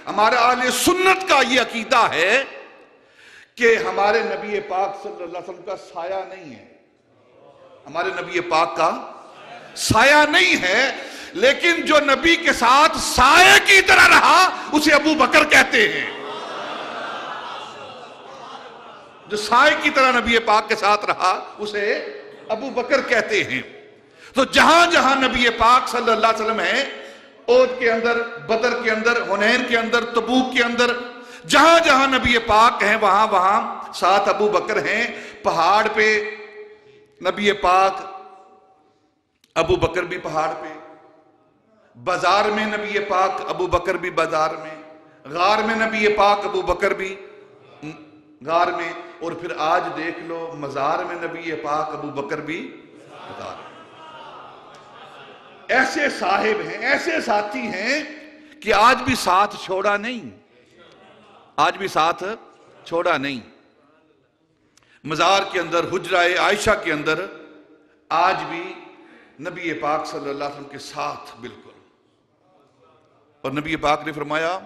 ہمارا اہل سنت کا یہ عقیدہ ہے کہ ہمارے نبی پاک صلی اللہ علیہ وسلم کا سایہ نہیں ہے، ہمارے نبی پاک کا سایہ نہیں ہے، لیکن جو نبی کے ساتھ سایہ کی طرح رہا اسے ابو بکر کہتے ہیں۔ جو سایہ کی طرح نبی پاک کے ساتھ رہا اسے ابو بکر کہتے ہیں۔ تو جہاں جہاں نبی پاک صلی اللہ علیہ وسلم ہیں، احد کے اندر، بدر کے اندر، حنین کے اندر، تبوک کے اندر، جہاں جہاں نبی پاک ہیں وہاں وہاں ساتھ ابو بکر ہیں۔ پہاڑ پہ نبی پاک، ابو بکر بھی پہاڑ پہ، بازار میں نبی پاک، ابو بکر بھی بازار میں، غار میں نبی پاک، ابو بکر بھی غار میں، اور پھر آج دیکھ لو مزار میں نبی پاک، ابو بکر بھی مزار میں۔ ایسے صاحب ہیں، ایسے ساتھی ہیں کہ آج بھی ساتھ چھوڑا نہیں، آج بھی ساتھ چھوڑا نہیں۔ مزار کے اندر، حجرہ عائشہ کے اندر آج بھی نبی پاک صلی اللہ علیہ وسلم کے ساتھ بالکل۔ اور نبی پاک نے فرمایا،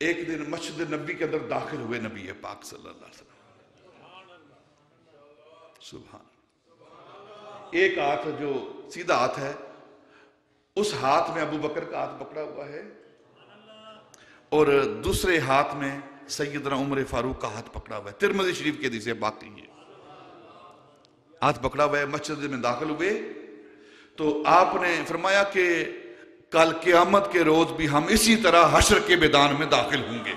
ایک دن مسجد نبی کے اندر داخل ہوئے نبی پاک صلی اللہ علیہ وسلم، سبحان، ایک ہاتھ جو سیدھا ہاتھ ہے اس ہاتھ میں ابو بکر کا ہاتھ پکڑا ہوا ہے، اور دوسرے ہاتھ میں سیدنا عمر فاروق کا ہاتھ پکڑا ہوا ہے۔ ترمذی شریف کے حدیث ہے، باقی ہے، ہاتھ پکڑا ہوا ہے۔ مسجد میں داخل ہوئے تو آپ نے فرمایا کہ کل قیامت کے روز بھی ہم اسی طرح حشر کے میدان میں داخل ہوں گے۔